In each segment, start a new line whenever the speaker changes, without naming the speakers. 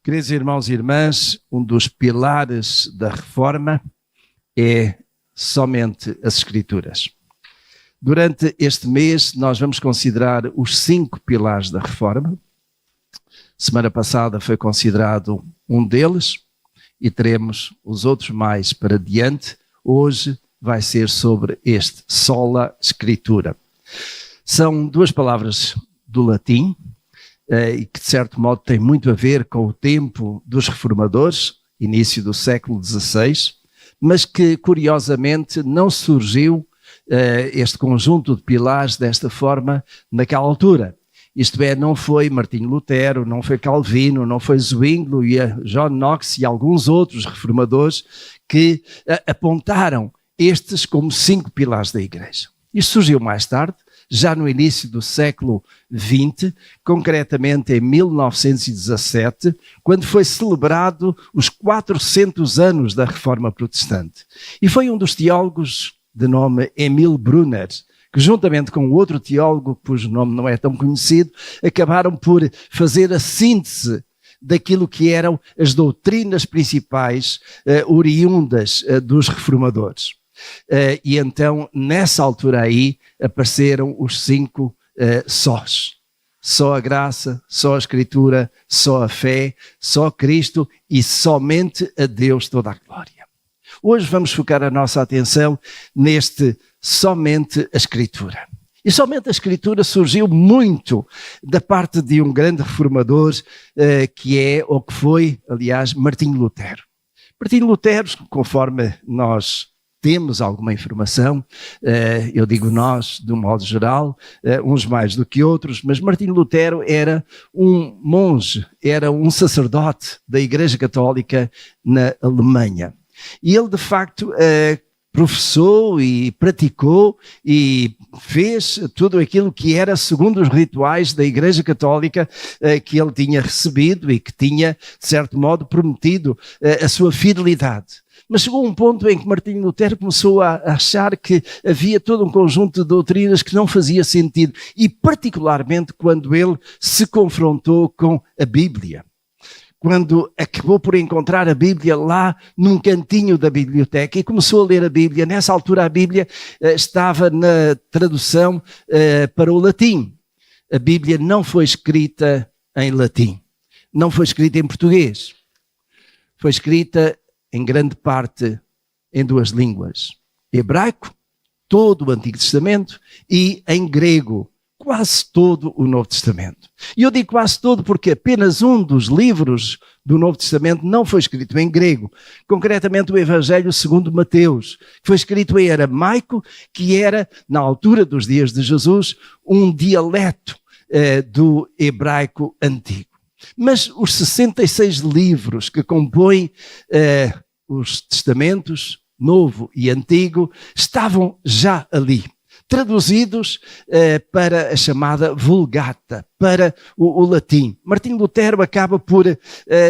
Queridos irmãos e irmãs, um dos pilares da Reforma é somente as Escrituras. Durante este mês nós vamos considerar os 5 pilares da Reforma. Semana passada foi considerado um deles e teremos os outros mais para diante. Hoje vai ser sobre este, sola Scriptura. São 2 palavras do latim, e que de certo modo tem muito a ver com o tempo dos reformadores, início do século XVI, mas que curiosamente não surgiu este conjunto de pilares desta forma naquela altura. Isto é, não foi Martinho Lutero, não foi Calvino, não foi Zwinglio e John Knox e alguns outros reformadores que apontaram estes como 5 pilares da Igreja. Isto surgiu mais tarde, já no início do século XX, concretamente em 1917, quando foi celebrado os 400 anos da Reforma Protestante. E foi um dos teólogos de nome Emil Brunner, que juntamente com outro teólogo, cujo nome não é tão conhecido, acabaram por fazer a síntese daquilo que eram as doutrinas principais oriundas dos reformadores. E então, nessa altura aí, apareceram os 5 sós. Só a graça, só a Escritura, só a fé, só Cristo e somente a Deus toda a glória. Hoje vamos focar a nossa atenção neste somente a Escritura. E somente a Escritura surgiu muito da parte de um grande reformador que é, ou que foi, aliás, Martinho Lutero. Martinho Lutero, conforme nós temos alguma informação, eu digo nós, de um modo geral, uns mais do que outros, mas Martinho Lutero era um monge, era um sacerdote da Igreja Católica na Alemanha. E ele, de facto, professou e praticou e fez tudo aquilo que era segundo os rituais da Igreja Católica que ele tinha recebido e que tinha, de certo modo, prometido a sua fidelidade. Mas chegou um ponto em que Martinho Lutero começou a achar que havia todo um conjunto de doutrinas que não fazia sentido, e particularmente quando ele se confrontou com a Bíblia. Quando acabou por encontrar a Bíblia lá num cantinho da biblioteca e começou a ler a Bíblia. Nessa altura a Bíblia estava na tradução para o latim. A Bíblia não foi escrita em latim, não foi escrita em português. Foi escrita em grande parte em 2 línguas. Hebraico, todo o Antigo Testamento, e em grego, quase todo o Novo Testamento. E eu digo quase todo porque apenas um dos livros do Novo Testamento não foi escrito em grego, concretamente o Evangelho segundo Mateus, que foi escrito em aramaico, que era, na altura dos dias de Jesus, um dialeto do hebraico antigo. Mas os 66 livros que compõem os testamentos, Novo e Antigo, estavam já ali, traduzidos para a chamada Vulgata, para o latim. Martinho Lutero acaba por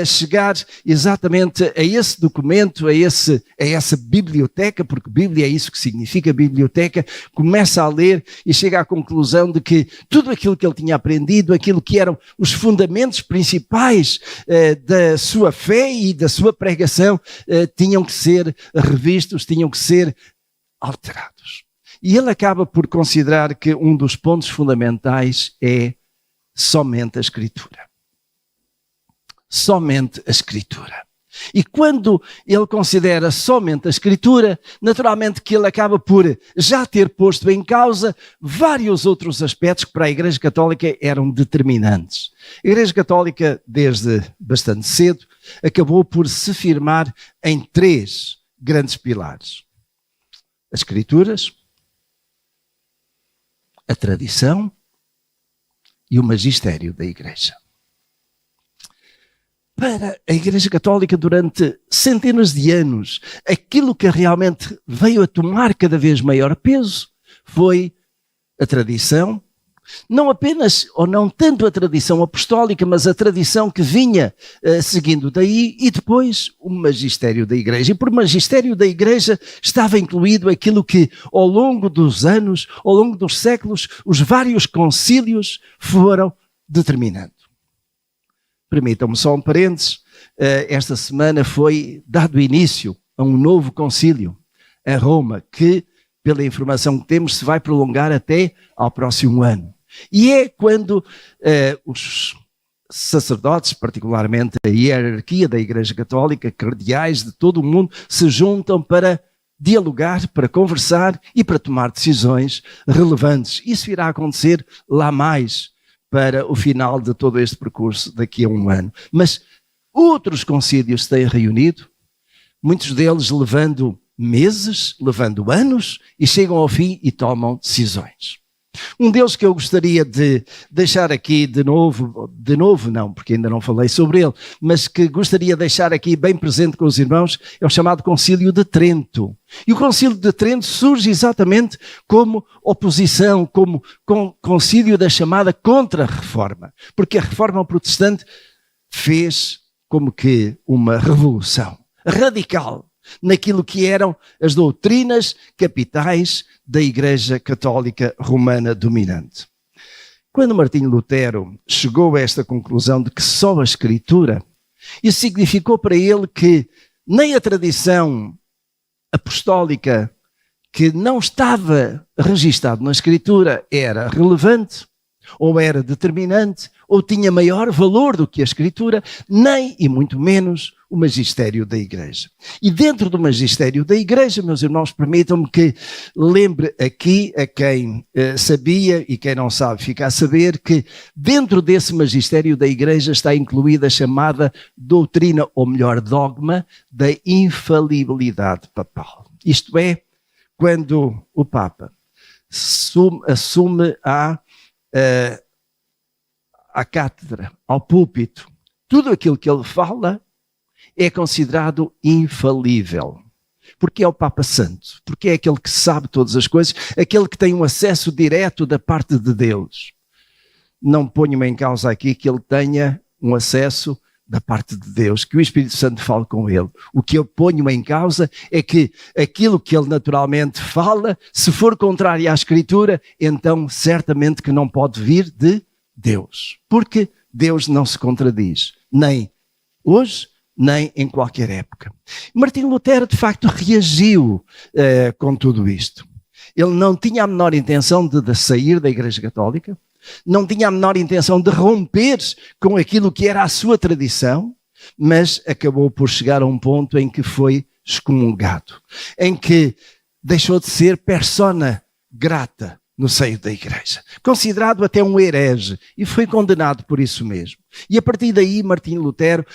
chegar exatamente a esse documento, a essa biblioteca, porque Bíblia é isso que significa biblioteca, começa a ler e chega à conclusão de que tudo aquilo que ele tinha aprendido, aquilo que eram os fundamentos principais da sua fé e da sua pregação, tinham que ser revistos, tinham que ser alterados. E ele acaba por considerar que um dos pontos fundamentais é somente a Escritura. Somente a Escritura. E quando ele considera somente a Escritura, naturalmente que ele acaba por já ter posto em causa vários outros aspectos que para a Igreja Católica eram determinantes. A Igreja Católica, desde bastante cedo, acabou por se firmar em 3 grandes pilares. As Escrituras, a tradição e o magistério da Igreja. Para a Igreja Católica, durante centenas de anos, aquilo que realmente veio a tomar cada vez maior peso foi a tradição, não apenas, ou não tanto a tradição apostólica, mas a tradição que vinha seguindo daí, e depois o magistério da Igreja. E por magistério da Igreja estava incluído aquilo que ao longo dos anos, ao longo dos séculos, os vários concílios foram determinando. Permitam-me só um parênteses. esta semana foi dado início a um novo concílio a Roma, que, pela informação que temos, se vai prolongar até ao próximo ano. E é quando os sacerdotes, particularmente a hierarquia da Igreja Católica, cardeais de todo o mundo, se juntam para dialogar, para conversar e para tomar decisões relevantes. Isso irá acontecer lá mais para o final de todo este percurso daqui a um ano. Mas outros concílios se têm reunido, muitos deles levando meses, levando anos, e chegam ao fim e tomam decisões. Um deles que eu gostaria de deixar aqui de novo não, porque ainda não falei sobre ele, mas que gostaria de deixar aqui bem presente com os irmãos, é o chamado Concílio de Trento. E o Concílio de Trento surge exatamente como oposição, como concílio da chamada Contra-Reforma, porque a Reforma Protestante fez como que uma revolução radical naquilo que eram as doutrinas capitais da Igreja Católica Romana dominante. Quando Martinho Lutero chegou a esta conclusão de que só a Escritura, isso significou para ele que nem a tradição apostólica, que não estava registado na Escritura, era relevante, ou era determinante, ou tinha maior valor do que a Escritura, nem, e muito menos, o magistério da Igreja. E dentro do magistério da Igreja, meus irmãos, permitam-me que lembre aqui a quem sabia e quem não sabe fica a saber que dentro desse magistério da Igreja está incluída a chamada doutrina, ou melhor, dogma, da infalibilidade papal. Isto é, quando o Papa assume à cátedra, ao púlpito, tudo aquilo que ele fala é considerado infalível. Porque é o Papa Santo, porque é aquele que sabe todas as coisas, aquele que tem um acesso direto da parte de Deus. Não ponho em causa aqui que ele tenha um acesso da parte de Deus, que o Espírito Santo fale com ele. O que eu ponho em causa é que aquilo que ele naturalmente fala, se for contrário à Escritura, então certamente que não pode vir de Deus. Porque Deus não se contradiz, nem hoje, nem em qualquer época. Martinho Lutero, de facto, reagiu com tudo isto. Ele não tinha a menor intenção de sair da Igreja Católica, não tinha a menor intenção de romper com aquilo que era a sua tradição, mas acabou por chegar a um ponto em que foi excomungado, em que deixou de ser persona grata no seio da Igreja, considerado até um herege, e foi condenado por isso mesmo. E a partir daí Martinho Lutero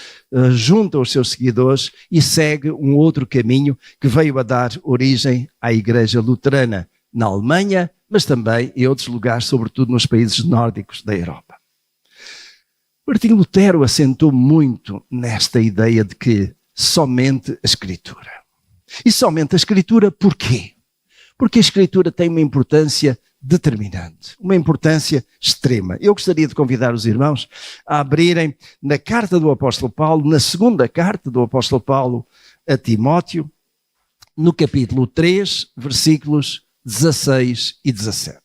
junta os seus seguidores e segue um outro caminho que veio a dar origem à Igreja Luterana na Alemanha, mas também em outros lugares, sobretudo nos países nórdicos da Europa. Martinho Lutero assentou muito nesta ideia de que somente a Escritura. E somente a Escritura porquê? Porque a Escritura tem uma importância determinante, uma importância extrema. Eu gostaria de convidar os irmãos a abrirem na carta do apóstolo Paulo, na segunda carta do apóstolo Paulo a Timóteo, no capítulo 3, versículos 16 e 17.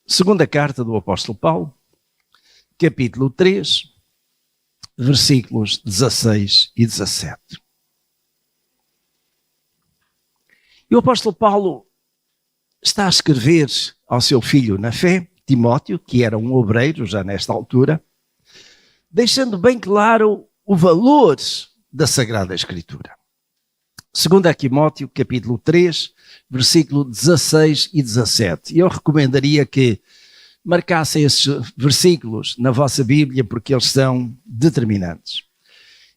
Segunda carta do apóstolo Paulo, capítulo 3, versículos 16 e 17. E o apóstolo Paulo está a escrever ao seu filho na fé, Timóteo, que era um obreiro já nesta altura, deixando bem claro o valor da Sagrada Escritura. Segundo a Timóteo, capítulo 3, versículo 16 e 17. Eu recomendaria que marcassem esses versículos na vossa Bíblia, porque eles são determinantes.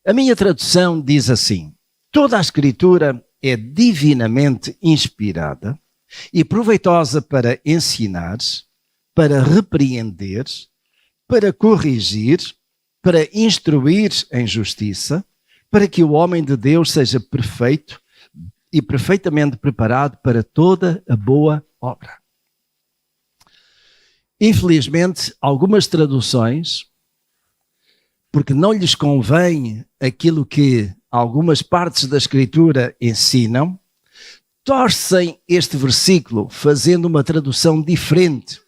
A minha tradução diz assim: toda a Escritura é divinamente inspirada e proveitosa para ensinar, para repreender, para corrigir, para instruir em justiça, para que o homem de Deus seja perfeito e perfeitamente preparado para toda a boa obra. Infelizmente, algumas traduções, porque não lhes convém aquilo que algumas partes da Escritura ensinam, torcem este versículo fazendo uma tradução diferente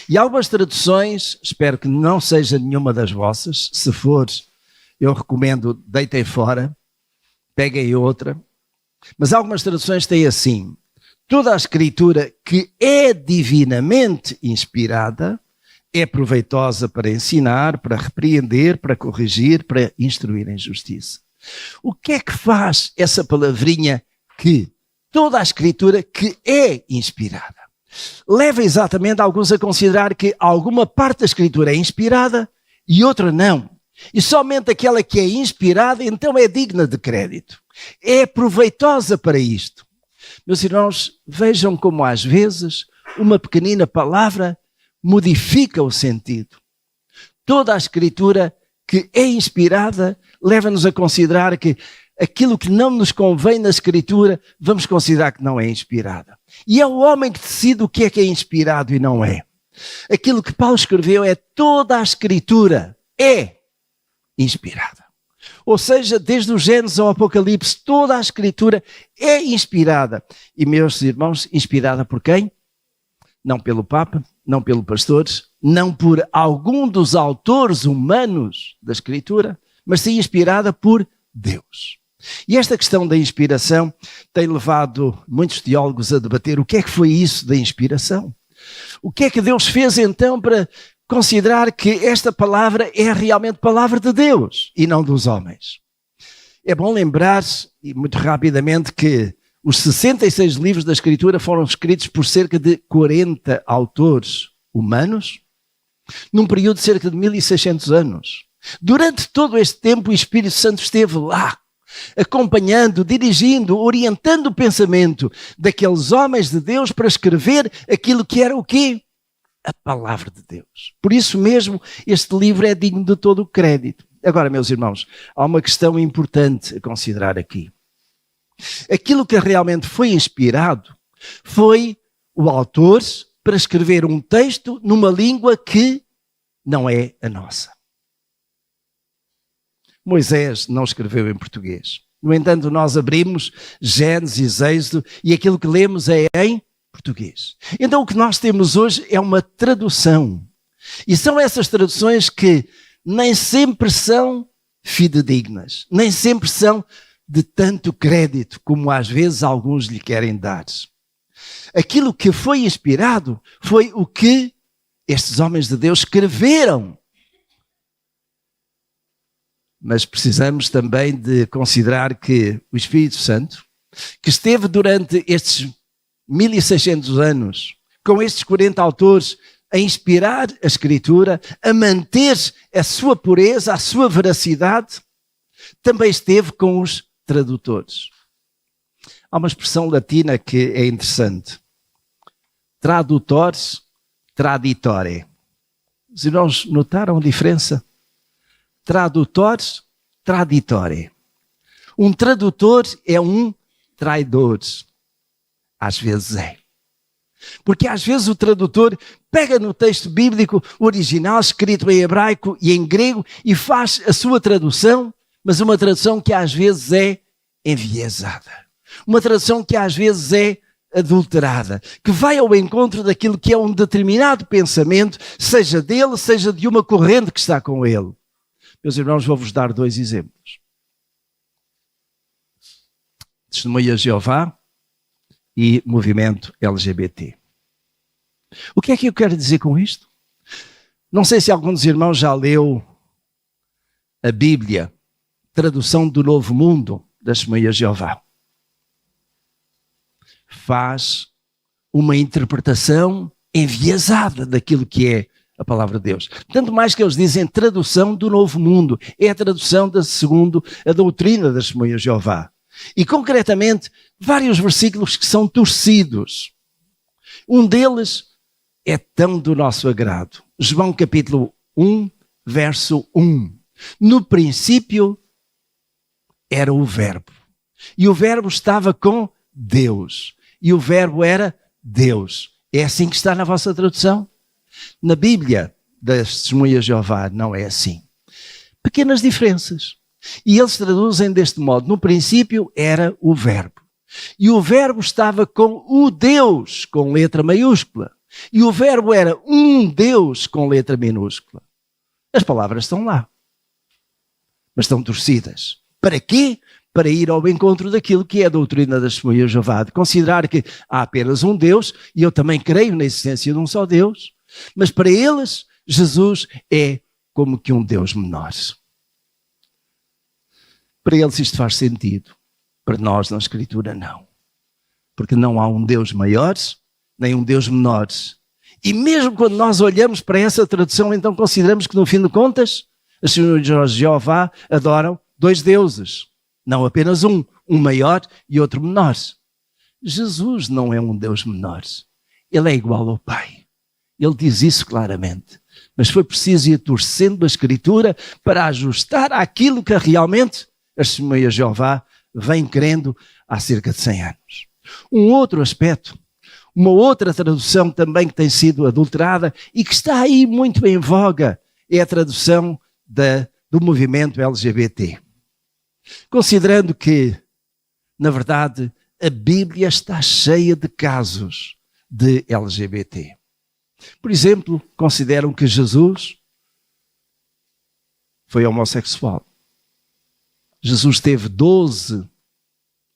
E algumas traduções, espero que não seja nenhuma das vossas, se for, eu recomendo, deitem fora, peguem outra. Mas algumas traduções têm assim: toda a escritura que é divinamente inspirada é proveitosa para ensinar, para repreender, para corrigir, para instruir em justiça. O que é que faz essa palavrinha que? Toda a escritura que é inspirada. Leva exatamente alguns a considerar que alguma parte da escritura é inspirada e outra não. E somente aquela que é inspirada, então é digna de crédito. É proveitosa para isto. Meus irmãos, vejam como às vezes uma pequenina palavra modifica o sentido. Toda a escritura que é inspirada leva-nos a considerar que aquilo que não nos convém na escritura, vamos considerar que não é inspirada. E é o homem que decide o que é inspirado e não é. Aquilo que Paulo escreveu é: toda a escritura é inspirada. Ou seja, desde o Gênesis ao Apocalipse, toda a escritura é inspirada. E, meus irmãos, inspirada por quem? Não pelo Papa, não pelos pastores, não por algum dos autores humanos da escritura, mas sim inspirada por Deus. E esta questão da inspiração tem levado muitos teólogos a debater o que é que foi isso da inspiração. O que é que Deus fez então para considerar que esta palavra é realmente palavra de Deus e não dos homens? É bom lembrar-se, e muito rapidamente, que os 66 livros da Escritura foram escritos por cerca de 40 autores humanos, num período de cerca de 1600 anos. Durante todo este tempo, o Espírito Santo esteve lá, acompanhando, dirigindo, orientando o pensamento daqueles homens de Deus para escrever aquilo que era o quê? A palavra de Deus. Por isso mesmo, este livro é digno de todo o crédito. Agora, meus irmãos, há uma questão importante a considerar aqui. Aquilo que realmente foi inspirado foi o autor para escrever um texto numa língua que não é a nossa. Moisés não escreveu em português. No entanto, nós abrimos Gênesis, Êxodo, e aquilo que lemos é em português. Então o que nós temos hoje é uma tradução. E são essas traduções que nem sempre são fidedignas, nem sempre são de tanto crédito como às vezes alguns lhe querem dar. Aquilo que foi inspirado foi o que estes homens de Deus escreveram. Mas precisamos também de considerar que o Espírito Santo, que esteve durante estes 1600 anos, com estes 40 autores, a inspirar a Escritura, a manter a sua pureza, a sua veracidade, também esteve com os tradutores. Há uma expressão latina que é interessante. Tradutores, traditore. Os irmãos notaram a diferença? Tradutores, traditore. Um tradutor é um traidor. Às vezes é. Porque às vezes o tradutor pega no texto bíblico original, escrito em hebraico e em grego, e faz a sua tradução, mas uma tradução que às vezes é enviesada. Uma tradução que às vezes é adulterada, que vai ao encontro daquilo que é um determinado pensamento, seja dele, seja de uma corrente que está com ele. Meus irmãos, vou-vos dar 2 exemplos. Testemunha de Jeová e movimento LGBT. O que é que eu quero dizer com isto? Não sei se algum dos irmãos já leu a Bíblia, tradução do Novo Mundo, das Testemunhas de Jeová. Faz uma interpretação enviesada daquilo que é a palavra de Deus. Tanto mais que eles dizem tradução do Novo Mundo. É a tradução segundo a doutrina das Testemunhas de Jeová. E concretamente, vários versículos que são torcidos. Um deles é tão do nosso agrado. João capítulo 1, verso 1. No princípio era o Verbo. E o Verbo estava com Deus. E o Verbo era Deus. É assim que está na vossa tradução? Na Bíblia das Testemunhas de Jeová não é assim. Pequenas diferenças. E eles traduzem deste modo. No princípio era o Verbo. E o Verbo estava com o Deus, com letra maiúscula. E o verbo era um Deus com letra minúscula. As palavras estão lá, mas estão torcidas. Para quê? Para ir ao encontro daquilo que é a doutrina das Testemunhas de Jeová, de considerar que há apenas um Deus, e eu também creio na existência de um só Deus, mas para eles, Jesus é como que um Deus menor. Para eles isto faz sentido, para nós na Escritura não. Porque não há um Deus maior, nem um Deus menor. E mesmo quando nós olhamos para essa tradução, então consideramos que no fim de contas, as Testemunhas de Jeová adoram dois deuses. Não apenas um maior e outro menor. Jesus não é um Deus menor. Ele é igual ao Pai. Ele diz isso claramente. Mas foi preciso ir torcendo a Escritura para ajustar àquilo que realmente as Testemunhas de Jeová vêm crendo há cerca de 100 anos. Um outro aspecto, uma outra tradução também que tem sido adulterada e que está aí muito em voga, é a tradução do movimento LGBT. Considerando que, na verdade, a Bíblia está cheia de casos de LGBT. Por exemplo, consideram que Jesus foi homossexual. Jesus teve 12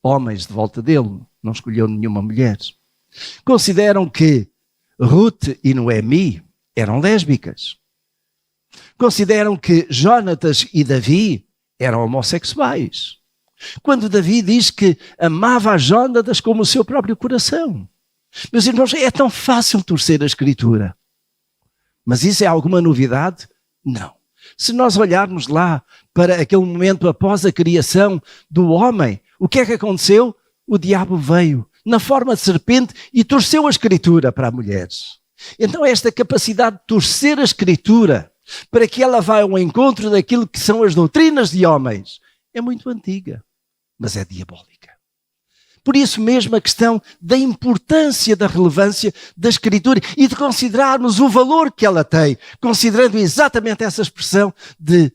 homens de volta dele, não escolheu nenhuma mulher. Consideram que Ruth e Noemi eram lésbicas. Consideram que Jonatas e Davi eram homossexuais. Quando Davi diz que amava a Jonatas como o seu próprio coração. Meus irmãos, é tão fácil torcer a Escritura. Mas isso é alguma novidade? Não. Se nós olharmos lá para aquele momento após a criação do homem, o que é que aconteceu? O diabo veio na forma de serpente e torceu a Escritura para as mulheres. Então esta capacidade de torcer a Escritura para que ela vá ao encontro daquilo que são as doutrinas de homens é muito antiga, mas é diabólica. Por isso mesmo a questão da importância da relevância da Escritura e de considerarmos o valor que ela tem, considerando exatamente essa expressão de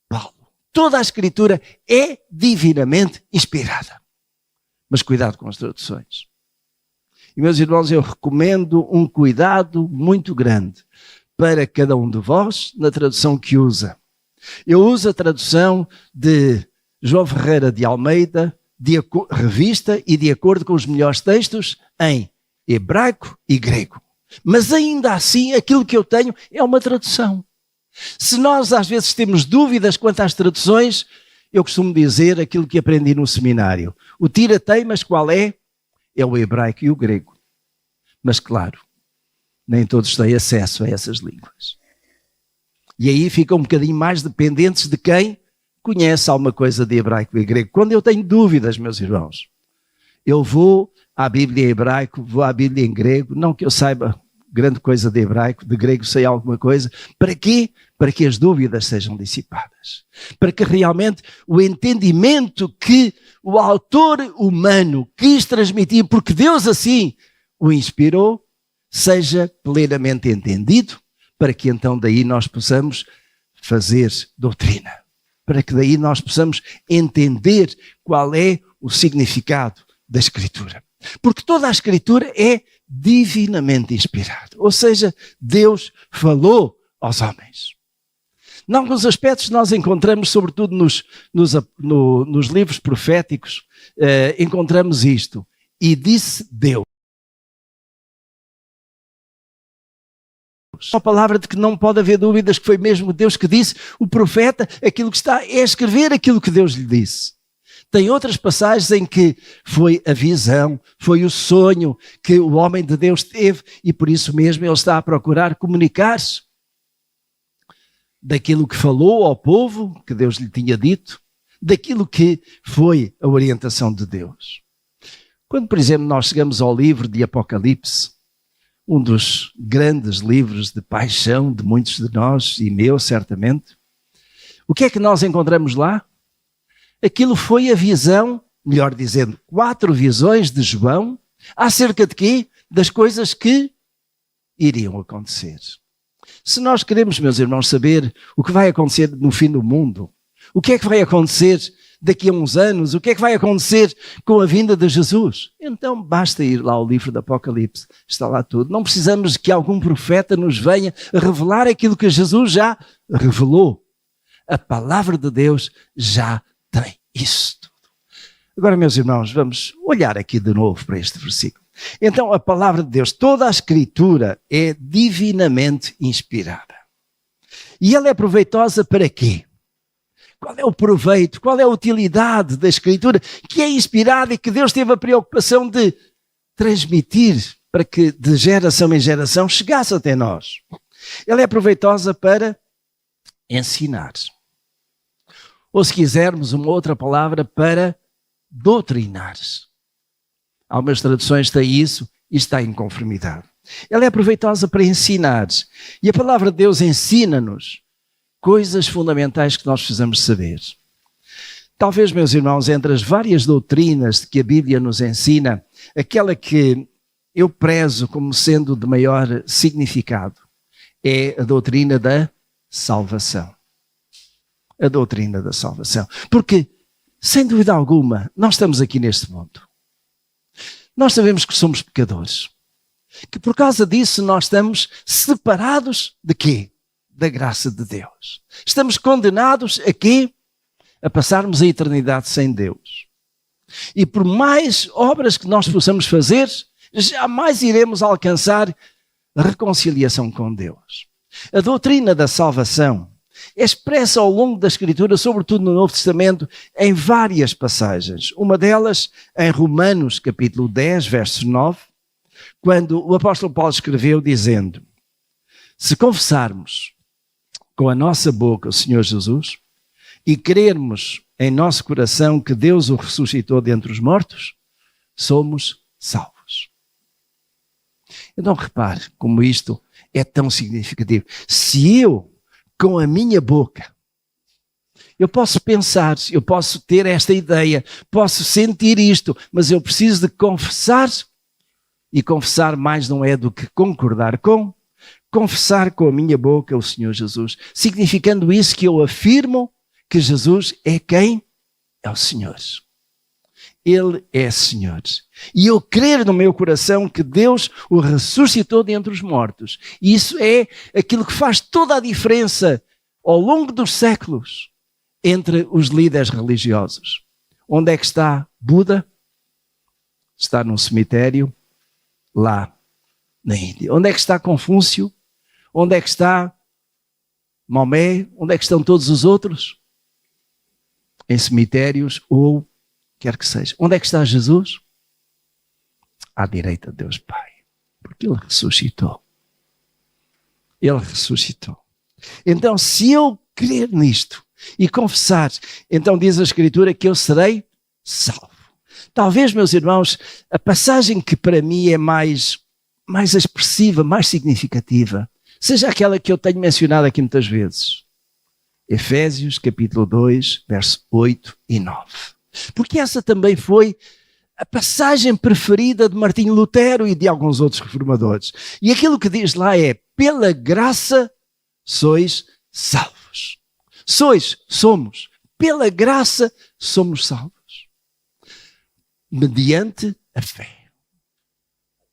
Paulo. Toda a Escritura é divinamente inspirada. Mas cuidado com as traduções. E, meus irmãos, eu recomendo um cuidado muito grande para cada um de vós na tradução que usa. Eu uso a tradução de João Ferreira de Almeida, revista e de acordo com os melhores textos em hebraico e grego. Mas ainda assim, aquilo que eu tenho é uma tradução. Se nós às vezes temos dúvidas quanto às traduções, eu costumo dizer aquilo que aprendi no seminário. O tira-teimas qual é? É o hebraico e o grego. Mas claro, nem todos têm acesso a essas línguas. E aí ficam um bocadinho mais dependentes de quem conhece alguma coisa de hebraico e grego. Quando eu tenho dúvidas, meus irmãos, eu vou à Bíblia em hebraico, vou à Bíblia em grego, não que eu saiba grande coisa de hebraico, de grego sei alguma coisa. Para quê? Para que as dúvidas sejam dissipadas. Para que realmente o entendimento que o autor humano quis transmitir, porque Deus assim o inspirou, seja plenamente entendido, para que então daí nós possamos fazer doutrina. Para que daí nós possamos entender qual é o significado da Escritura. Porque toda a Escritura é divinamente inspirada. Ou seja, Deus falou aos homens. Em alguns aspectos nós encontramos, sobretudo nos livros proféticos, encontramos isto. E disse Deus. Uma palavra de que não pode haver dúvidas que foi mesmo Deus que disse. O profeta, aquilo que está é escrever aquilo que Deus lhe disse. Tem outras passagens em que foi a visão, foi o sonho que o homem de Deus teve e por isso mesmo ele está a procurar comunicar-se daquilo que falou ao povo, que Deus lhe tinha dito, daquilo que foi a orientação de Deus. Quando, por exemplo, nós chegamos ao livro de Apocalipse, um dos grandes livros de paixão de muitos de nós, e meu certamente, o que é que nós encontramos lá? Aquilo foi a visão, melhor dizendo, 4 visões de João, acerca de quê? Das coisas que iriam acontecer. Se nós queremos, meus irmãos, saber o que vai acontecer no fim do mundo, o que é que vai acontecer daqui a uns anos? O que é que vai acontecer com a vinda de Jesus? Então basta ir lá ao livro do Apocalipse, está lá tudo. Não precisamos que algum profeta nos venha revelar aquilo que Jesus já revelou. A palavra de Deus já tem isso tudo. Agora, meus irmãos, vamos olhar aqui de novo para este versículo. Então, a palavra de Deus, toda a Escritura é divinamente inspirada. E ela é proveitosa para quê? Qual é o proveito, qual é a utilidade da Escritura que é inspirada e que Deus teve a preocupação de transmitir para que de geração em geração chegasse até nós? Ela é proveitosa para ensinar. Ou se quisermos uma outra palavra, para doutrinar. Algumas traduções têm isso e está em conformidade. Ela é proveitosa para ensinar. E a palavra de Deus ensina-nos coisas fundamentais que nós precisamos saber. Talvez, meus irmãos, entre as várias doutrinas que a Bíblia nos ensina, aquela que eu prezo como sendo de maior significado é a doutrina da salvação. A doutrina da salvação. Porque, sem dúvida alguma, nós estamos aqui neste mundo. Nós sabemos que somos pecadores. Que por causa disso nós estamos separados de quê? Da graça de Deus. Estamos condenados a quê? A passarmos a eternidade sem Deus. E por mais obras que nós possamos fazer, jamais iremos alcançar a reconciliação com Deus. A doutrina da salvação é expressa ao longo da Escritura, sobretudo no Novo Testamento, em várias passagens. Uma delas em Romanos, capítulo 10, verso 9, quando o apóstolo Paulo escreveu dizendo: se confessarmos com a nossa boca o Senhor Jesus e crermos em nosso coração que Deus o ressuscitou dentre os mortos, somos salvos. Então repare como isto é tão significativo. Se eu, com a minha boca, eu posso pensar, eu posso ter esta ideia, posso sentir isto, mas eu preciso de confessar, e confessar mais não é do que concordar com, confessar com a minha boca o Senhor Jesus, significando isso que eu afirmo que Jesus é quem? É o Senhor. Ele é Senhor. E eu crer no meu coração que Deus o ressuscitou dentre os mortos. E isso é aquilo que faz toda a diferença ao longo dos séculos entre os líderes religiosos. Onde é que está Buda? Está num cemitério lá na Índia. Onde é que está Confúcio? Onde é que está Maomé? Onde é que estão todos os outros? Em cemitérios ou quer que seja. Onde é que está Jesus? À direita de Deus Pai. Porque Ele ressuscitou. Ele ressuscitou. Então, se eu crer nisto e confessar, então diz a Escritura que eu serei salvo. Talvez, meus irmãos, a passagem que para mim é mais expressiva, mais significativa, seja aquela que eu tenho mencionado aqui muitas vezes. Efésios, capítulo 2, verso 8 e 9. Porque essa também foi a passagem preferida de Martinho Lutero e de alguns outros reformadores. E aquilo que diz lá é: pela graça sois salvos. Somos. Pela graça somos salvos. Mediante a fé.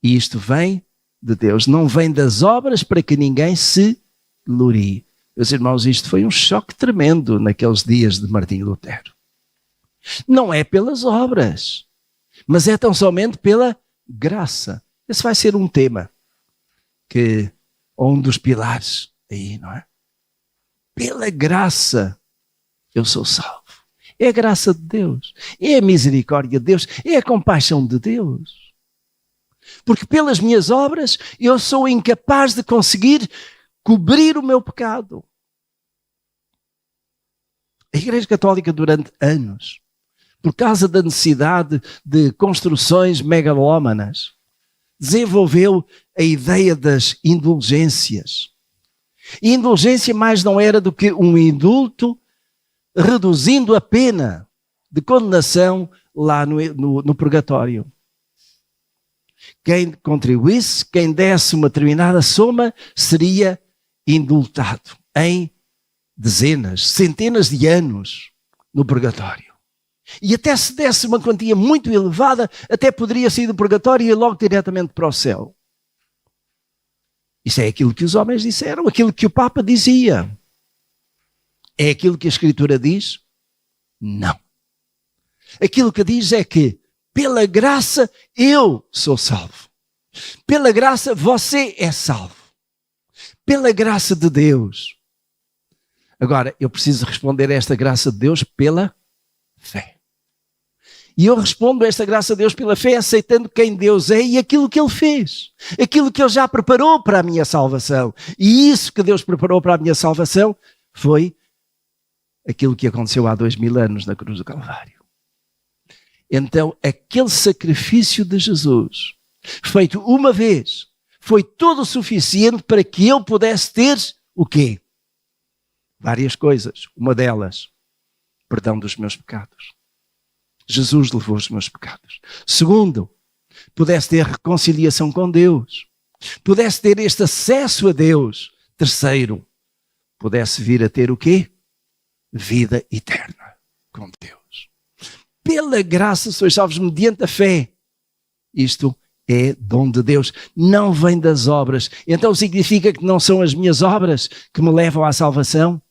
E isto vem de Deus, não vem das obras para que ninguém se glorie. Meus irmãos, isto foi um choque tremendo naqueles dias de Martinho Lutero. Não é pelas obras, mas é tão somente pela graça. Esse vai ser um tema, ou um dos pilares aí, não é? Pela graça eu sou salvo. É a graça de Deus, é a misericórdia de Deus, é a compaixão de Deus. Porque pelas minhas obras eu sou incapaz de conseguir cobrir o meu pecado. A Igreja Católica durante anos, por causa da necessidade de construções megalómanas, desenvolveu a ideia das indulgências. E indulgência mais não era do que um indulto reduzindo a pena de condenação lá no purgatório. Quem contribuísse, quem desse uma determinada soma, seria indultado em dezenas, centenas de anos no purgatório. E até se desse uma quantia muito elevada, até poderia sair do purgatório e ir logo diretamente para o céu. Isso é aquilo que os homens disseram, aquilo que o Papa dizia. É aquilo que a Escritura diz? Não. Aquilo que diz é que, pela graça, eu sou salvo. Pela graça, você é salvo. Pela graça de Deus. Agora, eu preciso responder a esta graça de Deus pela fé. E eu respondo a esta graça de Deus pela fé, aceitando quem Deus é e aquilo que Ele fez. Aquilo que Ele já preparou para a minha salvação. E isso que Deus preparou para a minha salvação foi aquilo que aconteceu há 2000 anos na cruz do Calvário. Então, aquele sacrifício de Jesus, feito uma vez, foi todo o suficiente para que eu pudesse ter o quê? Várias coisas. Uma delas, perdão dos meus pecados. Jesus levou os meus pecados. Segundo, pudesse ter reconciliação com Deus. Pudesse ter este acesso a Deus. Terceiro, pudesse vir a ter o quê? Vida eterna com Deus. Pela graça sois salvos mediante a fé. Isto é dom de Deus, não vem das obras. Então significa que não são as minhas obras que me levam à salvação?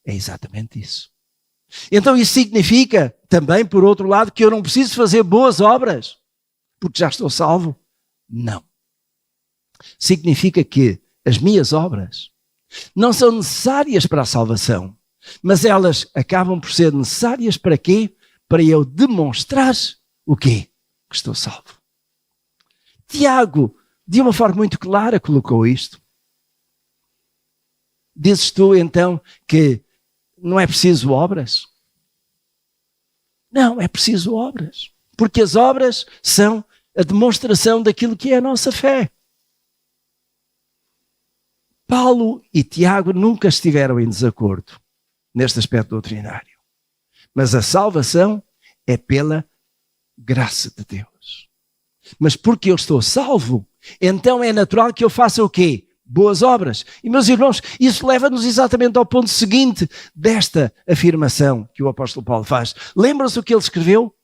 É exatamente isso. Então isso significa também, por outro lado, que eu não preciso fazer boas obras, porque já estou salvo? Não. Significa que as minhas obras não são necessárias para a salvação, mas elas acabam por ser necessárias para quê? Para eu demonstrar o quê? Que estou salvo. Tiago, de uma forma muito clara, colocou isto. Dizes tu, então, que não é preciso obras? Não, é preciso obras. Porque as obras são a demonstração daquilo que é a nossa fé. Paulo e Tiago nunca estiveram em desacordo neste aspecto doutrinário. Mas a salvação é pela graça de Deus. Mas porque eu estou salvo, então é natural que eu faça o quê? Boas obras. E meus irmãos, isso leva-nos exatamente ao ponto seguinte desta afirmação que o apóstolo Paulo faz. Lembram-se o que ele escreveu?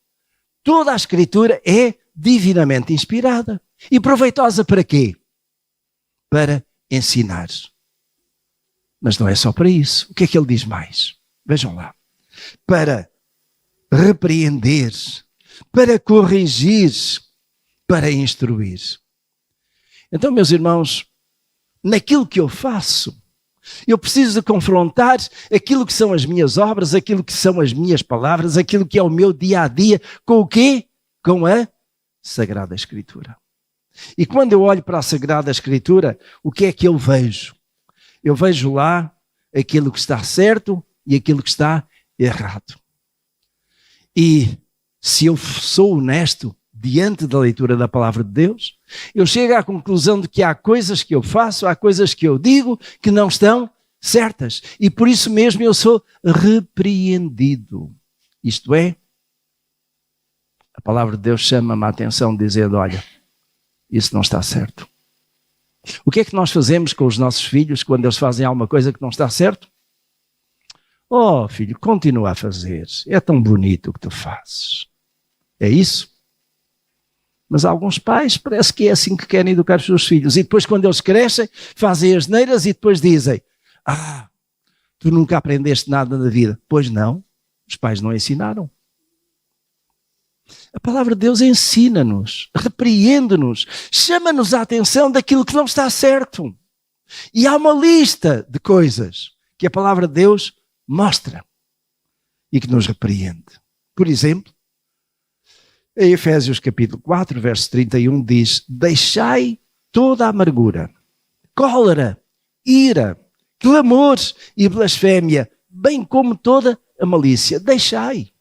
Toda a Escritura é divinamente inspirada. E proveitosa para quê? Para ensinar. Mas não é só para isso. O que é que ele diz mais? Vejam lá. Para repreender, para corrigir, para instruir. Então, meus irmãos, naquilo que eu faço, eu preciso de confrontar aquilo que são as minhas obras, aquilo que são as minhas palavras, aquilo que é o meu dia a dia, com o quê? Com a Sagrada Escritura. E quando eu olho para a Sagrada Escritura, o que é que eu vejo? Eu vejo lá aquilo que está certo e aquilo que está errado. E se eu sou honesto diante da leitura da palavra de Deus, eu chego à conclusão de que há coisas que eu faço, há coisas que eu digo que não estão certas. E por isso mesmo eu sou repreendido. Isto é, a palavra de Deus chama-me a atenção dizendo, olha, isso não está certo. O que é que nós fazemos com os nossos filhos quando eles fazem alguma coisa que não está certo? Oh, filho, continua a fazer. É tão bonito o que tu fazes. É isso? Mas alguns pais parece que é assim que querem educar os seus filhos. E depois quando eles crescem, fazem asneiras e depois dizem, tu nunca aprendeste nada na vida. Pois não, os pais não ensinaram. A palavra de Deus ensina-nos, repreende-nos, chama-nos a atenção daquilo que não está certo. E há uma lista de coisas que a palavra de Deus mostra e que nos repreende. Por exemplo, em Efésios capítulo 4, verso 31 diz, deixai toda a amargura, cólera, ira, clamor e blasfémia, bem como toda a malícia. Deixai.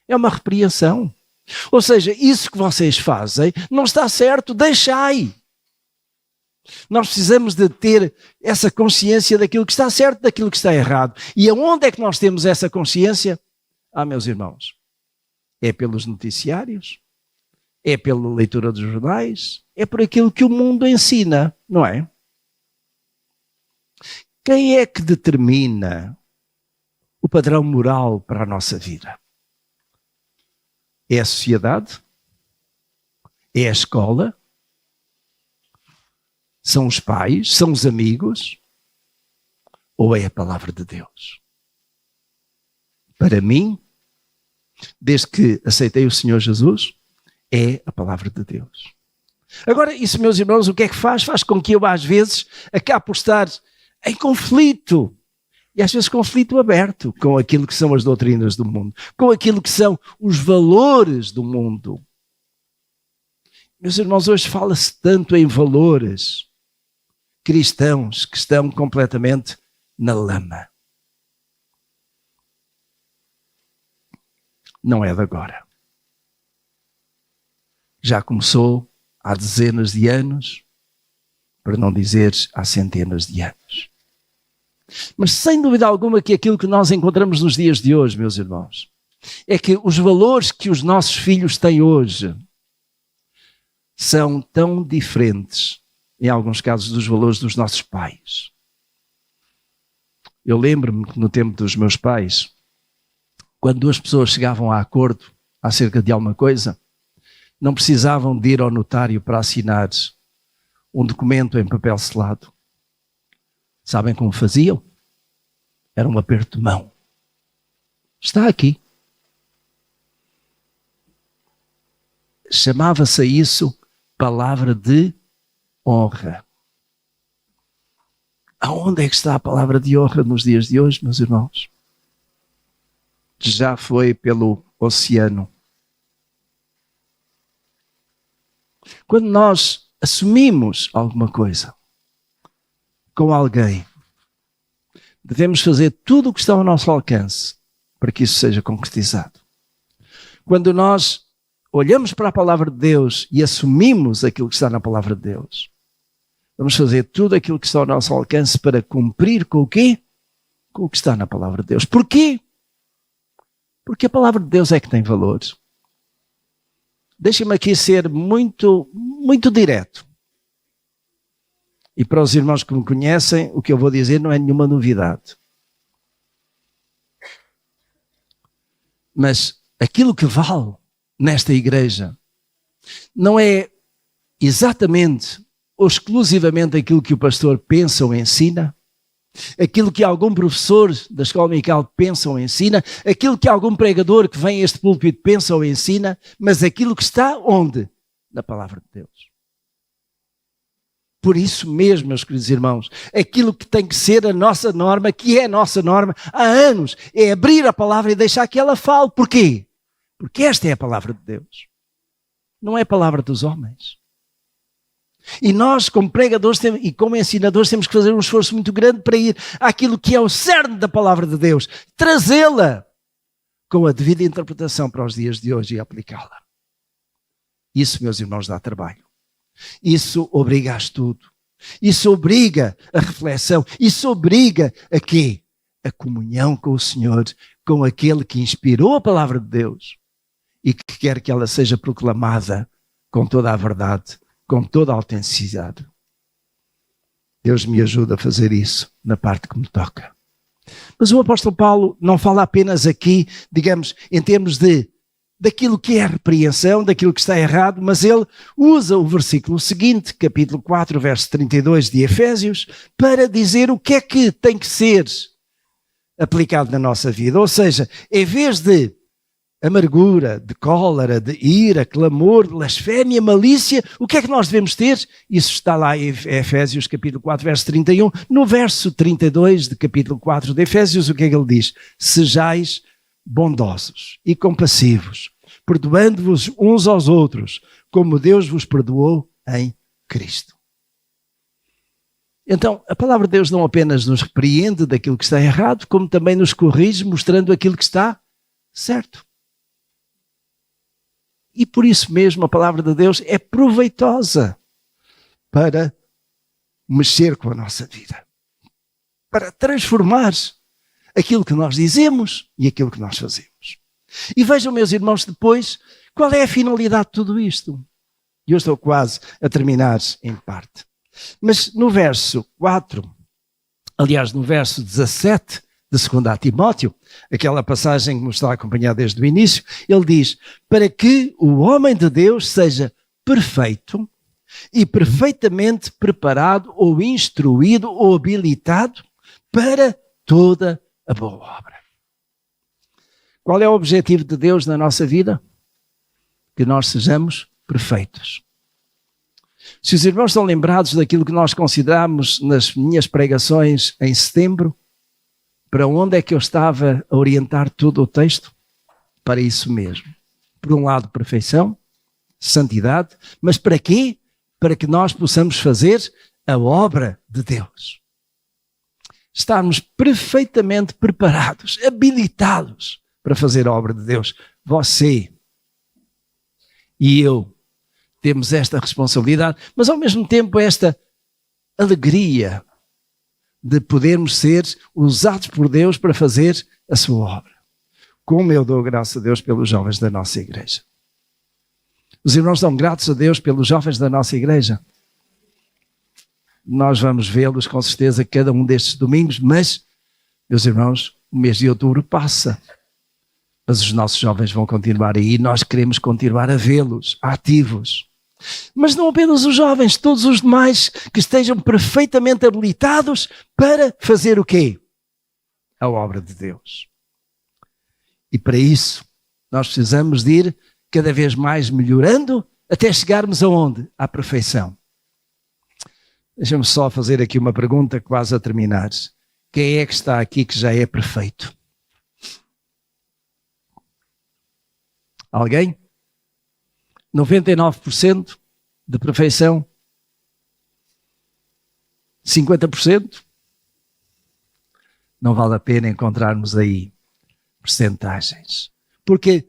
É uma repreensão. Ou seja, isso que vocês fazem não está certo, deixai. Nós precisamos de ter essa consciência daquilo que está certo, daquilo que está errado. E aonde é que nós temos essa consciência? Meus irmãos, é pelos noticiários, é pela leitura dos jornais, é por aquilo que o mundo ensina, não é? Quem é que determina o padrão moral para a nossa vida? É a sociedade? É a escola? São os pais? São os amigos? Ou é a palavra de Deus? Para mim, desde que aceitei o Senhor Jesus, é a palavra de Deus. Agora, isso, meus irmãos, o que é que faz? Faz com que eu, às vezes, acabe por estar em conflito. E às vezes conflito aberto com aquilo que são as doutrinas do mundo, com aquilo que são os valores do mundo. Meus irmãos, hoje fala-se tanto em valores cristãos que estão completamente na lama. Não é de agora. Já começou há dezenas de anos, para não dizer há centenas de anos. Mas sem dúvida alguma que aquilo que nós encontramos nos dias de hoje, meus irmãos, é que os valores que os nossos filhos têm hoje são tão diferentes, em alguns casos, dos valores dos nossos pais. Eu lembro-me que no tempo dos meus pais, quando duas pessoas chegavam a acordo acerca de alguma coisa, não precisavam de ir ao notário para assinar um documento em papel selado. Sabem como faziam? Era um aperto de mão. Está aqui. Chamava-se a isso palavra de honra. Aonde é que está a palavra de honra nos dias de hoje, meus irmãos? Já foi pelo oceano. Quando nós assumimos alguma coisa com alguém, devemos fazer tudo o que está ao nosso alcance para que isso seja concretizado. Quando nós olhamos para a palavra de Deus e assumimos aquilo que está na palavra de Deus, vamos fazer tudo aquilo que está ao nosso alcance para cumprir com o quê? Com o que está na palavra de Deus. Porquê? Porque a palavra de Deus é que tem valor. Deixem-me aqui ser muito direto. E para os irmãos que me conhecem, o que eu vou dizer não é nenhuma novidade. Mas aquilo que vale nesta igreja não é exatamente ou exclusivamente aquilo que o pastor pensa ou ensina, aquilo que algum professor da escola dominical pensa ou ensina, aquilo que algum pregador que vem a este púlpito pensa ou ensina, mas aquilo que está onde? Na palavra de Deus. Por isso mesmo, meus queridos irmãos, aquilo que tem que ser a nossa norma, que é a nossa norma há anos, é abrir a palavra e deixar que ela fale. Porquê? Porque esta é a palavra de Deus. Não é a palavra dos homens. E nós, como pregadores e como ensinadores, temos que fazer um esforço muito grande para ir àquilo que é o cerne da palavra de Deus, trazê-la com a devida interpretação para os dias de hoje e aplicá-la. Isso, meus irmãos, dá trabalho. Isso obriga a estudo. Isso obriga a reflexão. Isso obriga a quê? A comunhão com o Senhor, com aquele que inspirou a palavra de Deus e que quer que ela seja proclamada com toda a verdade, com toda a autenticidade. Deus me ajuda a fazer isso na parte que me toca. Mas o apóstolo Paulo não fala apenas aqui, digamos, em termos daquilo que é repreensão, daquilo que está errado, mas ele usa o versículo seguinte, capítulo 4, verso 32 de Efésios, para dizer o que é que tem que ser aplicado na nossa vida. Ou seja, em vez de amargura, de cólera, de ira, clamor, blasfémia, malícia, o que é que nós devemos ter? Isso está lá em Efésios capítulo 4, verso 31. No verso 32 de capítulo 4 de Efésios, o que é que ele diz? Sejais bondosos e compassivos, perdoando-vos uns aos outros, como Deus vos perdoou em Cristo. Então, a palavra de Deus não apenas nos repreende daquilo que está errado, como também nos corrige, mostrando aquilo que está certo. E por isso mesmo a palavra de Deus é proveitosa para mexer com a nossa vida, para transformar aquilo que nós dizemos e aquilo que nós fazemos. E vejam, meus irmãos, depois, qual é a finalidade de tudo isto? E eu estou quase a terminar em parte. Mas no verso 4, aliás, no verso 17 de 2 Timóteo, aquela passagem que nos está a acompanhar desde o início, ele diz, para que o homem de Deus seja perfeito e perfeitamente preparado ou instruído ou habilitado para toda a boa obra. Qual é o objetivo de Deus na nossa vida? Que nós sejamos perfeitos. Se os irmãos estão lembrados daquilo que nós consideramos nas minhas pregações em setembro, para onde é que eu estava a orientar todo o texto? Para isso mesmo. Por um lado, perfeição, santidade, mas para quê? Para que nós possamos fazer a obra de Deus. Estarmos perfeitamente preparados, habilitados para fazer a obra de Deus. Você e eu temos esta responsabilidade, mas ao mesmo tempo esta alegria de podermos ser usados por Deus para fazer a sua obra. Como eu dou graças a Deus pelos jovens da nossa igreja. Os irmãos dão graças a Deus pelos jovens da nossa igreja. Nós vamos vê-los com certeza cada um destes domingos, mas, meus irmãos, o mês de outubro passa. Mas os nossos jovens vão continuar aí e nós queremos continuar a vê-los ativos. Mas não apenas os jovens, todos os demais que estejam perfeitamente habilitados para fazer o quê? A obra de Deus. E para isso, nós precisamos de ir cada vez mais melhorando até chegarmos aonde? À perfeição. Deixa-me só fazer aqui uma pergunta quase a terminar. Quem é que está aqui que já é perfeito? Alguém? 99% de perfeição? 50%? Não vale a pena encontrarmos aí percentagens. Porque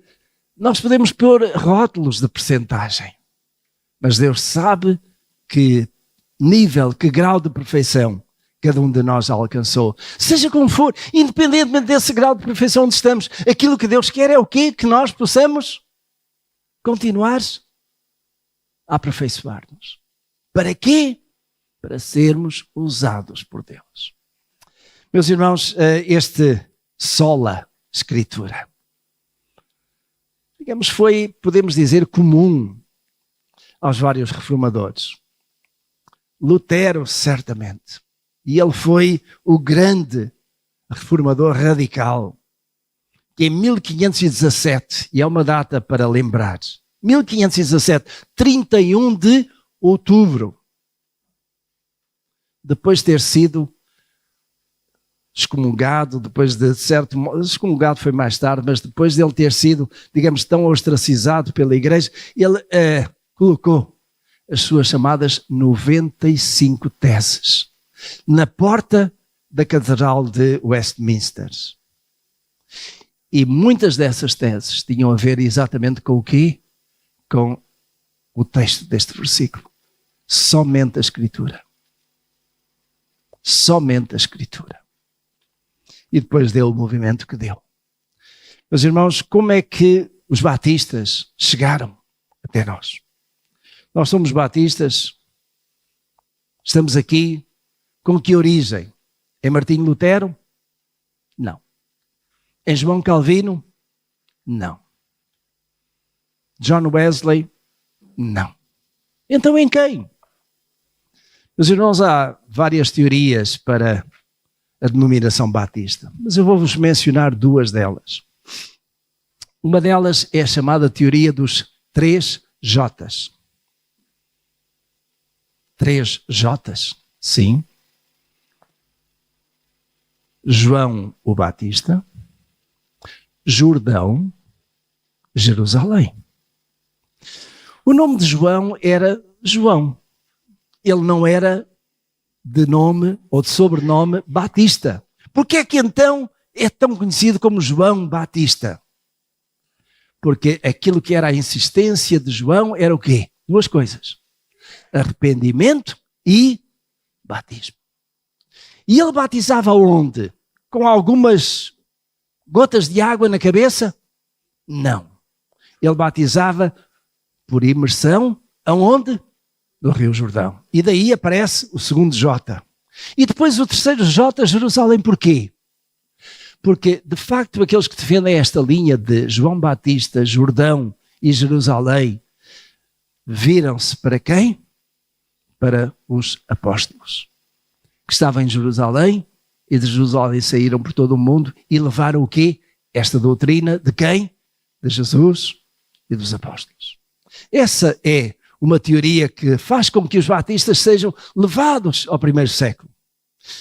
nós podemos pôr rótulos de percentagem, mas Deus sabe que nível, que grau de perfeição cada um de nós alcançou. Seja como for, independentemente desse grau de perfeição onde estamos, aquilo que Deus quer é o quê? Que nós possamos continuar a aperfeiçoar-nos. Para quê? Para sermos usados por Deus. Meus irmãos, este sola escritura, digamos, foi, podemos dizer, comum aos vários reformadores. Lutero, certamente. E ele foi o grande reformador radical, que em 1517, e é uma data para lembrar, 1517, 31 de outubro, depois de ter sido excomungado, depois de certo modo, excomungado foi mais tarde, mas depois de ele ter sido, digamos, tão ostracizado pela igreja, ele colocou as suas chamadas 95 teses na porta da Catedral de Westminster. E muitas dessas teses tinham a ver exatamente com o quê? Com o texto deste versículo. Somente a Escritura. Somente a Escritura. E depois deu o movimento que deu. Meus irmãos, como é que os batistas chegaram até nós? Nós somos batistas, estamos aqui, com que origem? Em Martinho Lutero? Não. Em João Calvino? Não. John Wesley? Não. Então em quem? Meus irmãos, há várias teorias para a denominação batista, mas eu vou-vos mencionar duas delas. Uma delas é a chamada teoria dos 3 J's. 3 J's? Sim. João o Batista, Jordão, Jerusalém. O nome de João era João. Ele não era de nome ou de sobrenome Batista. Por que é que então é tão conhecido como João Batista? Porque aquilo que era a insistência de João era o quê? 2 coisas. Arrependimento e batismo. E ele batizava onde? Com algumas gotas de água na cabeça? Não. Ele batizava por imersão, aonde? No Rio Jordão. E daí aparece o segundo J. E depois o terceiro J, Jerusalém, porquê? Porque, de facto, aqueles que defendem esta linha de João Batista, Jordão e Jerusalém, viram-se para quem? Para os apóstolos, que estavam em Jerusalém, e de Jerusalém saíram por todo o mundo e levaram o quê? Esta doutrina de quem? De Jesus e dos apóstolos. Essa é uma teoria que faz com que os batistas sejam levados ao primeiro século.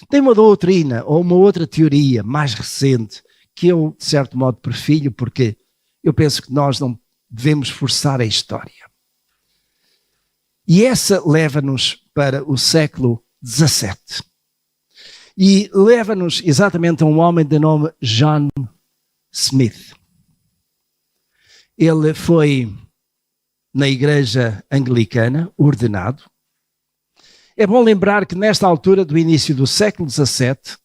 Tem uma doutrina ou uma outra teoria mais recente que eu, de certo modo, prefiro, porque eu penso que nós não devemos forçar a história. E essa leva-nos para o século XVII. E leva-nos exatamente a um homem de nome John Smith. Ele foi na igreja anglicana, ordenado. É bom lembrar que nesta altura do início do século XVII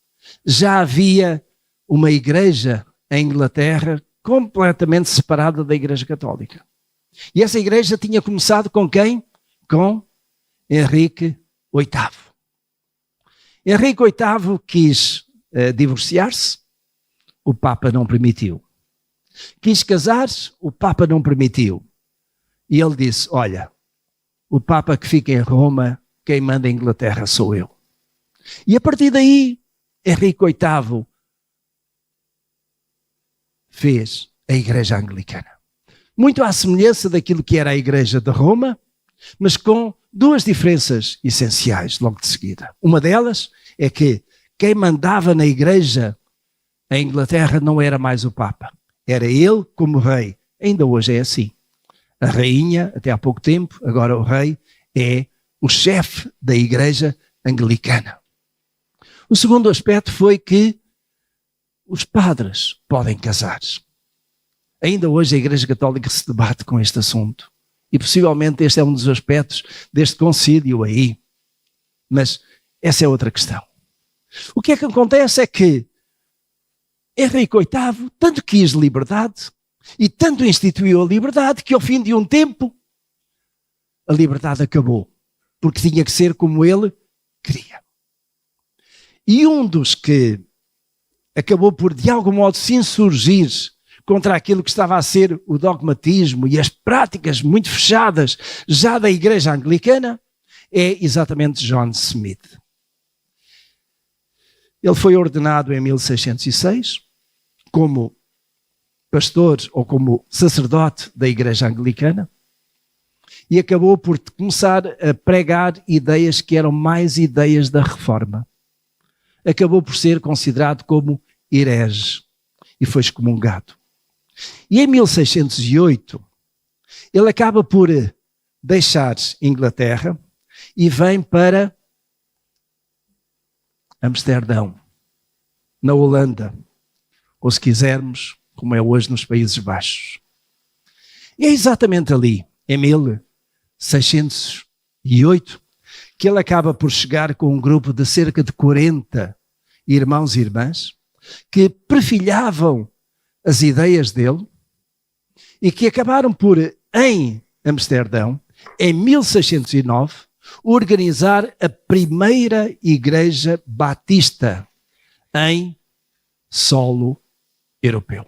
já havia uma igreja em Inglaterra completamente separada da Igreja Católica. E essa igreja tinha começado com quem? Com Henrique VIII. Henrique VIII quis divorciar-se, o Papa não permitiu. Quis casar-se, o Papa não permitiu. E ele disse, olha, o Papa que fica em Roma, quem manda em Inglaterra sou eu. E a partir daí, Henrique VIII fez a Igreja Anglicana. Muito à semelhança daquilo que era a Igreja de Roma, mas com duas diferenças essenciais logo de seguida. Uma delas é que quem mandava na Igreja em Inglaterra não era mais o Papa. Era ele como rei. Ainda hoje é assim. A rainha, até há pouco tempo, agora o rei, é o chefe da Igreja Anglicana. O segundo aspecto foi que os padres podem casar. Ainda hoje a Igreja Católica se debate com este assunto. E possivelmente este é um dos aspectos deste concílio aí. Mas essa é outra questão. O que é que acontece é que Henrique VIII tanto quis liberdade e tanto instituiu a liberdade que ao fim de um tempo a liberdade acabou. Porque tinha que ser como ele queria. E um dos que acabou por de algum modo se insurgir contra aquilo que estava a ser o dogmatismo e as práticas muito fechadas já da Igreja Anglicana, é exatamente John Smith. Ele foi ordenado em 1606 como pastor ou como sacerdote da Igreja Anglicana e acabou por começar a pregar ideias que eram mais ideias da Reforma. Acabou por ser considerado como herege e foi excomungado. E em 1608, ele acaba por deixar Inglaterra e vem para Amsterdão, na Holanda, ou se quisermos, como é hoje nos Países Baixos. E é exatamente ali, em 1608, que ele acaba por chegar com um grupo de cerca de 40 irmãos e irmãs que perfilhavam as ideias dele e que acabaram por, em Amsterdão, em 1609, organizar a primeira igreja batista em solo europeu.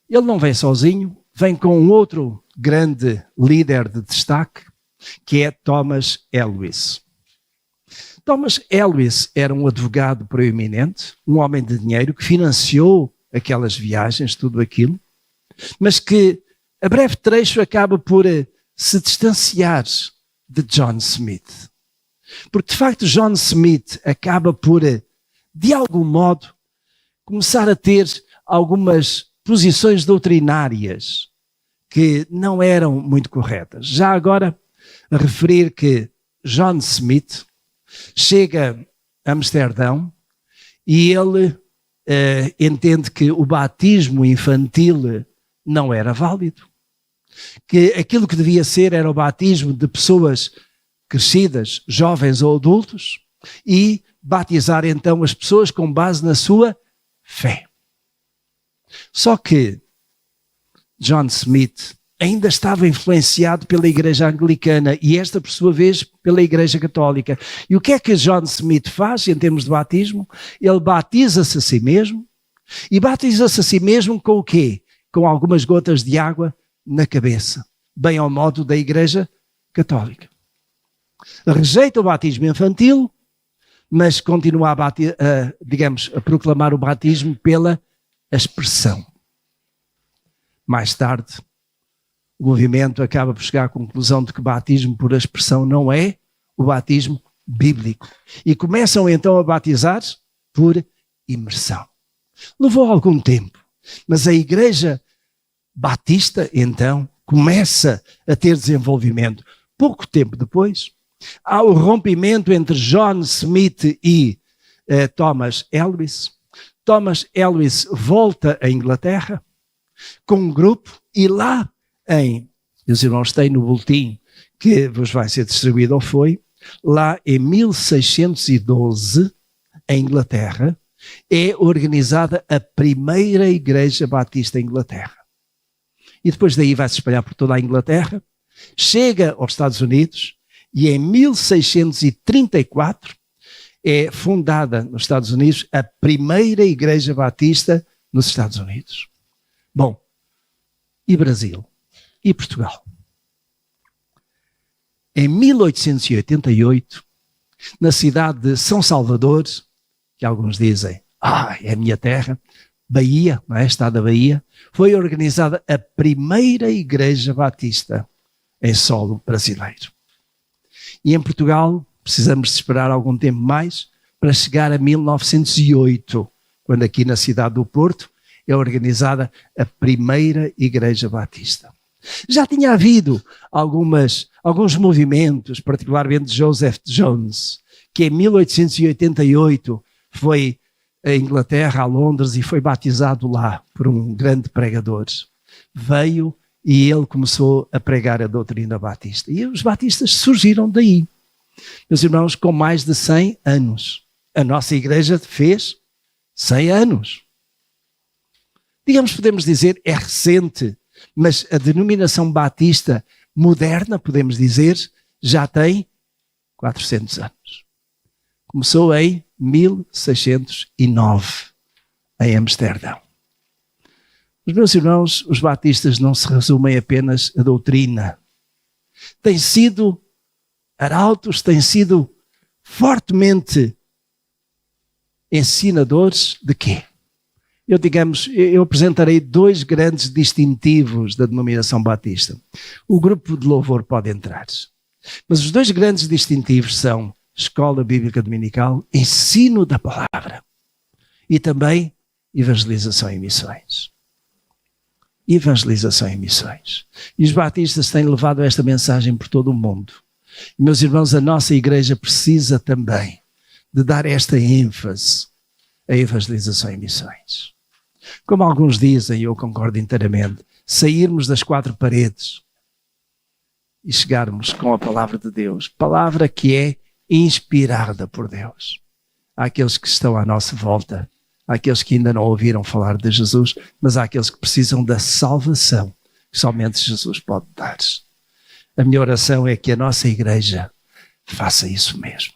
Ele não vem sozinho, vem com um outro grande líder de destaque, que é Thomas Helwys. Thomas Helwys era um advogado proeminente, um homem de dinheiro que financiou aquelas viagens, tudo aquilo, mas que a breve trecho acaba por se distanciar de John Smith. Porque de facto John Smith acaba por, de algum modo, começar a ter algumas posições doutrinárias que não eram muito corretas. Já agora, a referir que John Smith chega a Amsterdão e ele entende que o batismo infantil não era válido. Que aquilo que devia ser era o batismo de pessoas crescidas, jovens ou adultos, e batizar então as pessoas com base na sua fé. Só que John Smith ainda estava influenciado pela Igreja Anglicana e esta, por sua vez, pela Igreja Católica. E o que é que John Smith faz em termos de batismo? Ele batiza-se a si mesmo e batiza-se a si mesmo com o quê? Com algumas gotas de água na cabeça, bem ao modo da Igreja Católica. Rejeita o batismo infantil, mas continua a proclamar o batismo pela expressão. Mais tarde, o movimento acaba por chegar à conclusão de que batismo por expressão não é o batismo bíblico. E começam então a batizar por imersão. Levou algum tempo, mas a Igreja Batista então começa a ter desenvolvimento. Pouco tempo depois, há o rompimento entre John Smith e Thomas Elwes. Thomas Elwes volta à Inglaterra com um grupo e lá os irmãos têm no boletim que vos vai ser distribuído, ou foi, lá em 1612, em Inglaterra, é organizada a primeira Igreja Batista em Inglaterra. E depois daí vai se espalhar por toda a Inglaterra, chega aos Estados Unidos e em 1634 é fundada nos Estados Unidos a primeira Igreja Batista nos Estados Unidos. Bom, e Brasil? E Portugal? Em 1888, na cidade de São Salvador, que alguns dizem, é a minha terra, Bahia, não é? Estado da Bahia, foi organizada a primeira Igreja Batista em solo brasileiro. E em Portugal, precisamos de esperar algum tempo mais para chegar a 1908, quando aqui na cidade do Porto é organizada a primeira Igreja Batista. Já tinha havido alguns movimentos, particularmente de Joseph Jones, que em 1888 foi a Inglaterra, a Londres, e foi batizado lá por um grande pregador. Veio e ele começou a pregar a doutrina batista. E os batistas surgiram daí. Meus irmãos, com mais de 100 anos. A nossa igreja fez 100 anos. Digamos, podemos dizer, é recente, mas a denominação batista moderna, podemos dizer, já tem 400 anos. Começou em 1609, em Amsterdão. Os meus irmãos, os batistas não se resumem apenas à doutrina. Têm sido arautos, têm sido fortemente ensinadores de quê? Eu apresentarei dois grandes distintivos da denominação batista. O grupo de louvor pode entrar. Mas os dois grandes distintivos são escola bíblica dominical, ensino da palavra e também evangelização e missões. Evangelização e missões. E os batistas têm levado esta mensagem por todo o mundo. E, meus irmãos, a nossa igreja precisa também de dar esta ênfase à evangelização e missões. Como alguns dizem, e eu concordo inteiramente, sairmos das quatro paredes e chegarmos com a palavra de Deus, palavra que é inspirada por Deus. Há aqueles que estão à nossa volta, há aqueles que ainda não ouviram falar de Jesus, mas há aqueles que precisam da salvação que somente Jesus pode dar. A minha oração é que a nossa igreja faça isso mesmo.